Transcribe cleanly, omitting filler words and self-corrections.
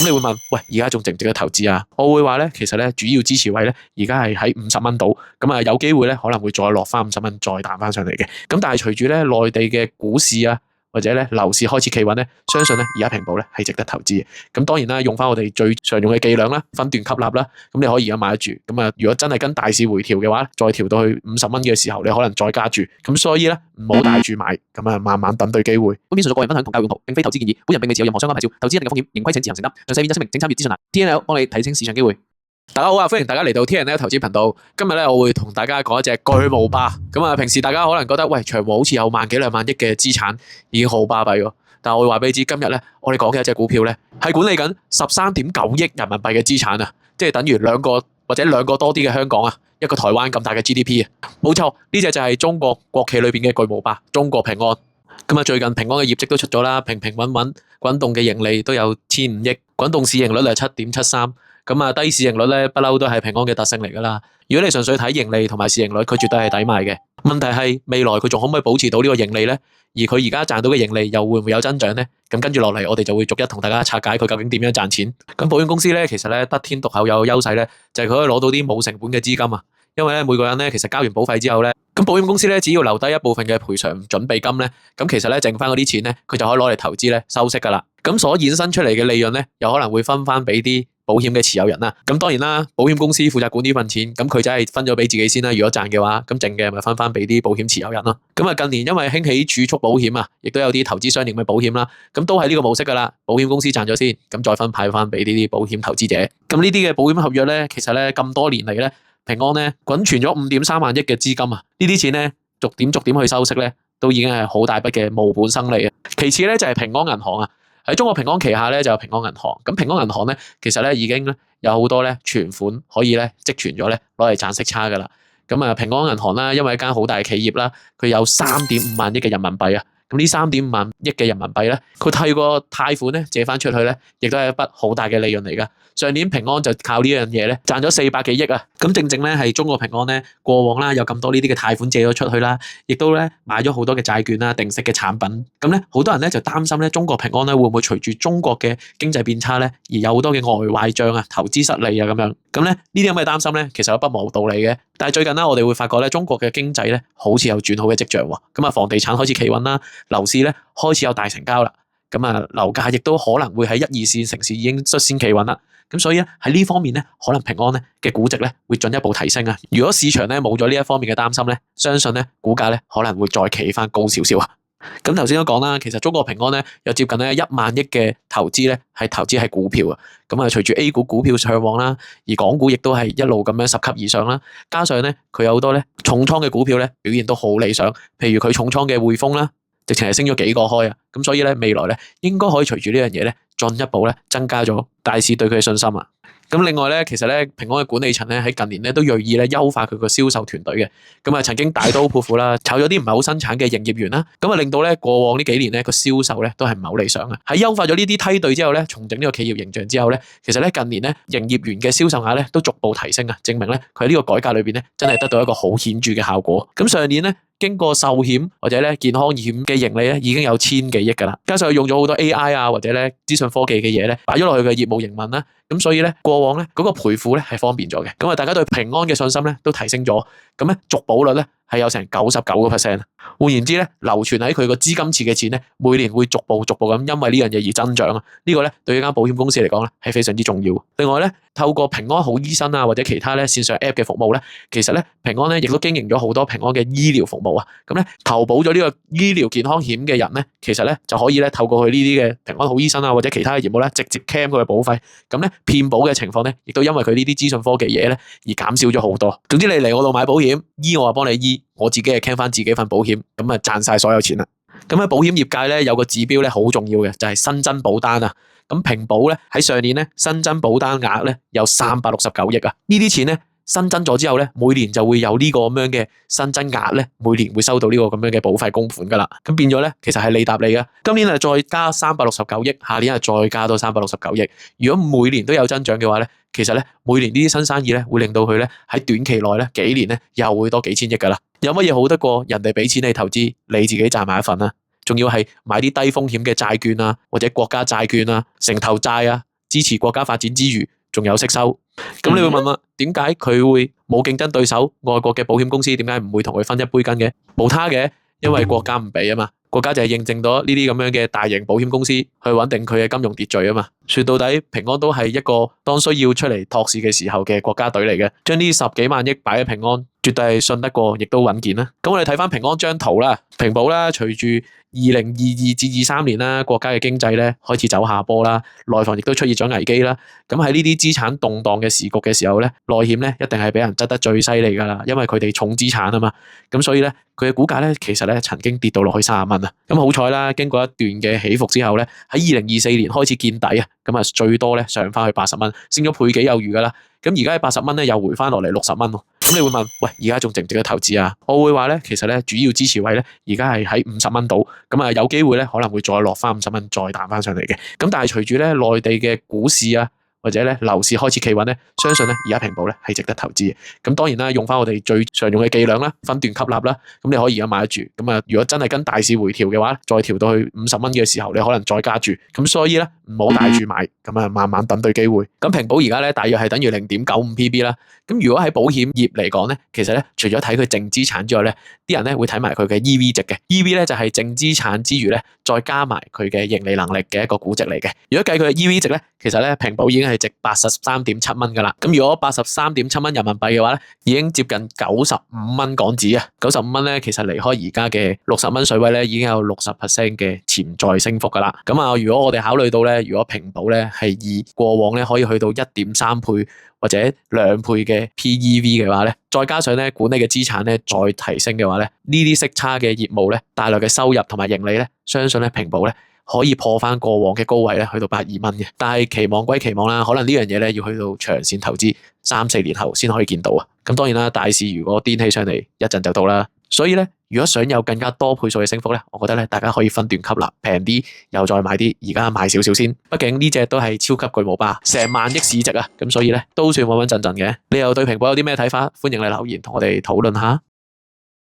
你會問，喂，而家仲值唔值得投資啊？我會話咧，其實咧主要支持位咧，而家係喺50蚊度，咁啊有機會咧可能會再落翻50蚊，再彈翻上嚟嘅。咁但係隨住咧內地嘅股市啊，或者咧樓市開始企穩咧，相信咧而家平保咧係值得投資嘅。咁當然啦，用翻我哋最常用嘅伎倆啦，分段吸納啦，咁你可以而家買得住。咁啊，如果真係跟大市回調嘅話，再調到去50蚊嘅時候，你可能再加注。咁所以咧唔好大注買，咁啊慢慢等對機會。本片純屬個人分享同教育用途，並非投資建議。本人並未持有任何相關牌照，投資一定有風險，盈虧請自行承擔。詳細免責聲明，請參閱資訊欄。TNL 幫你睇清市場機會。大家好啊，歡迎大家嚟到 TNL 投資頻道。今日咧我會同大家講一隻巨無霸。咁啊，平時大家可能覺得喂，長和好似有萬幾兩萬億嘅資產，已經好巴閉喎。但係我會話俾你知，今日咧我哋講嘅一隻股票咧，係管理緊13.9億人民幣嘅資產啊，即係等於兩個或者兩個多啲嘅香港啊，一個台灣咁大嘅 GDP 啊。冇錯，呢隻就係中國國企裏邊嘅巨無霸，中國平安。咁啊，最近平安嘅業績都出咗啦，平平穩穩，滾動嘅盈利都有1500億，滾動市盈率係7.73。咁啊，低市盈率咧，不嬲都係平安嘅特性嚟噶啦。如果你純粹睇盈利同埋市盈率，佢絕對係抵買嘅。問題係未來佢仲可唔可以保持到呢個盈利咧？而佢而家賺到嘅盈利又會唔會有增長咧？咁跟住落嚟，我哋就會逐一同大家拆解佢究竟點樣賺錢。咁保險公司咧，其實咧得天獨厚有優勢咧，就係佢可以攞到啲冇成本嘅資金啊。因為咧每個人咧其實交完保費之後咧，咁保險公司咧只要留低一部分嘅賠償準備金咧，咁其實咧剩翻嗰啲錢咧，佢就可以攞嚟投資咧收息噶啦。咁所衍生出嚟嘅利潤咧，又可能會分翻俾啲保險嘅持有人啦。咁當然啦，保險公司負責管呢份錢，咁佢就係分咗俾自己先啦。如果賺嘅話，咁剩嘅咪分翻俾啲保險持有人咯。咁啊，近年因為興起儲蓄保險啊，亦都有啲投資相應嘅保險啦。咁都係呢個模式噶啦。保險公司賺咗先，咁再分派翻俾呢啲保險投資者。咁呢啲嘅保險合約咧，其實咧咁多年嚟咧，平安咧滾存咗5.3萬億嘅資金啊，呢啲錢咧逐點去收息咧，都已經係好大筆嘅無本生利啊。其次咧就係平安銀行啊。喺中國平安旗下咧就有平安銀行，咁平安銀行咧其實咧已經咧有好多咧存款可以咧積存咗咧攞嚟賺息差噶啦。咁啊平安銀行啦，因為一間好大嘅企業啦，佢有3.5萬億嘅人民幣啊。咁呢3.5萬億嘅人民幣咧，佢替個貸款咧借翻出去咧，亦都係一筆好大嘅利潤嚟噶。上年平安就靠呢樣嘢咧賺咗400幾億啊！咁正正咧係中國平安咧過往啦有咁多呢啲嘅貸款借咗出去啦，亦都咧買咗好多嘅債券啦、定息嘅產品。咁咧好多人咧就擔心咧中國平安咧會唔會隨住中國嘅經濟變差咧而有好多嘅外壞帳啊、投資失利啊咁樣。咁咧呢啲咁嘅擔心咧其實都不無道理嘅。但係最近咧我哋會發覺咧中國嘅經濟咧好似有轉好嘅跡象喎。咁啊房地產開始企穩啦，樓市咧開始有大成交啦。咁啊樓價亦都可能會喺1、2線城市已經率先企穩啦。咁所以咧喺呢方面咧，可能平安咧嘅估值咧會進一步提升啊！如果市場咧冇咗呢一方面嘅擔心咧，相信咧股價咧可能會再企翻高少少啊！咁頭先都講啦，其實中國平安咧有接近咧1萬億嘅投資咧係投資喺股票啊！咁啊隨住 A 股股票上旺啦，而港股亦都係一路咁樣10級以上啦，加上咧佢有好多咧重倉嘅股票咧表現都好理想，譬如佢重倉嘅匯豐啦，直情係升咗幾個開啊！咁所以咧未來咧應該可以隨住呢樣嘢咧進一步咧增加咗大市對佢嘅信心啊！咁另外咧，其實咧平安嘅管理層咧喺近年咧都銳意咧優化佢個銷售團隊嘅，咁啊曾經大刀闊斧啦，炒咗啲唔係好生產嘅營業員啦，咁啊令到咧過往呢幾年咧個銷售咧都係唔係好理想啊！喺優化咗呢啲梯隊之後咧，重整呢個企業形象之後咧，其實咧近年咧營業員嘅銷售額咧都逐步提升啊，證明咧佢喺呢個改革裏邊咧真係得到一個好顯著嘅效果。咁上年咧經過壽險或者咧健康險嘅盈利咧已經有1000幾億噶啦，加上佢用咗好多 AI 啊或者咧資訊科技嘅嘢咧擺咗落去嘅業務營運啦，咁所以咧過往咧嗰個賠付咧係方便咗嘅，咁啊大家對平安嘅信心咧都提升咗，咁咧續保率咧係有成99%。換言之咧，流傳喺佢個資金池嘅錢咧，每年會逐步咁因為呢樣嘢而增長啊！呢個咧對一間保險公司嚟講咧係非常之重要。另外咧，透過平安好醫生啊或者其他咧線上 App 嘅服務咧，其實咧平安咧亦都經營咗好多平安嘅醫療服務啊！咁咧投保咗呢個醫療健康險嘅人咧，其實咧就可以咧透過佢呢啲嘅平安好醫生啊或者其他嘅業務咧，直接 claim 佢嘅保費。咁咧騙保嘅情況咧，亦都因為佢呢啲資訊科技嘢咧而減少咗好多。總之你嚟我度買保險，醫我就幫你醫，我自己係 claim 翻自己份保險，咁啊賺晒所有錢啦。咁喺保險業界咧有個指標咧好重要嘅，就係新增保單啊。咁平保咧喺上年咧新增保單額咧有369億啊。呢啲錢咧新增咗之後咧，每年就會有呢個咁樣嘅新增額咧，每年會收到呢個咁樣嘅保費供款噶啦。咁變咗咧，其實係利搭利嘅。今年係再加369億，下年係再加多369億。如果每年都有增長嘅話咧，其實咧每年呢啲新生意咧會令到佢咧喺短期內咧幾年咧又會多幾千億噶啦。有乜嘢好得過人哋俾錢你投資，你自己賺埋一份啊？仲要係買啲低風險嘅債券啊，或者國家債券啊、城投債啊，支持國家發展之餘，仲有息收。咁你會問啦，點解佢會冇競爭對手？外國嘅保險公司點解唔會同佢分一杯羹嘅？冇他嘅，因為國家唔俾啊嘛。國家就係認證咗呢啲咁樣嘅大型保險公司去穩定佢嘅金融秩序啊嘛。說到底，平安都係一個當需要出嚟托市嘅時候嘅國家隊嚟嘅，將呢10幾萬億擺喺平安，絕對係信得過，亦都穩健啦。咁我哋睇翻平安張圖啦，平保啦，隨住2022至23年啦，國家嘅經濟咧開始走下坡啦，內房亦都出現咗危機啦。咁喺呢啲資產動盪嘅時局嘅時候咧，內險咧一定係俾人執得最犀利噶啦，因為佢哋重資產啊嘛。咁所以咧，佢嘅股價咧其實咧曾經跌到落去30蚊啊。咁好彩啦，經過一段嘅起伏之後咧，喺2024年開始見底啊。咁啊，最多咧上翻去80蚊，升咗倍幾有餘噶啦。咁而家喺80蚊咧，又回翻落嚟60蚊喎。咁你會問，喂，而家仲值唔值得投資啊？我會話咧，其實咧主要支持位咧，而家係喺50蚊度。咁啊，有機會咧可能會再落翻50蚊，再彈翻上嚟嘅。咁但係隨住咧內地嘅股市啊，或者咧樓市開始企穩咧，相信咧而家平保咧係值得投資嘅。咁當然啦，用翻我哋最常用嘅伎倆啦，分段吸納啦。咁你可以而家買得住。咁啊，如果真係跟大市回調嘅話，再調到去50蚊嘅時候，你可能再加注。咁所以咧唔好大注買，咁啊慢慢等對機會。咁平保而家咧大約係等於0.95 PB 啦。咁如果喺保險業嚟講咧，其實咧除咗睇佢淨資產之外咧，啲人咧會睇埋佢嘅 EV 值嘅。EV 咧就係淨資產之餘咧，再加埋佢嘅盈利能力嘅一個估值嚟嘅。如果計佢嘅 EV 值咧，其實咧平保已經係值83.7蚊噶啦。咁如果83.7蚊人民幣嘅話咧，已經接近95蚊港紙啊。95蚊咧，其實離開而家嘅60蚊水位咧，已經有60% 嘅潛在升幅噶啦。咁啊，如果我哋考慮到咧，如果平保咧係以過往咧可以去到1.3倍或者2倍嘅 PEV 嘅話咧，再加上咧管理嘅資產咧再提升嘅話咧，呢啲息差嘅業務咧帶來嘅收入同埋盈利咧，相信咧平保咧可以破翻過往嘅高位咧，去到82蚊嘅。但係期望歸期望啦，可能呢樣嘢咧要去到長線投資3-4年後先可以見到啊。咁當然啦，大市如果癲起上嚟，一陣就到啦。所以咧，如果想有更加多倍數嘅升幅咧，我覺得咧大家可以分段吸納，平啲又再買啲，而家買少少先。畢竟呢隻都係超級巨無霸，成萬億市值啊，咁所以咧都算穩穩陣陣嘅。你又對平保有啲咩睇法？歡迎你留言同我哋討論下。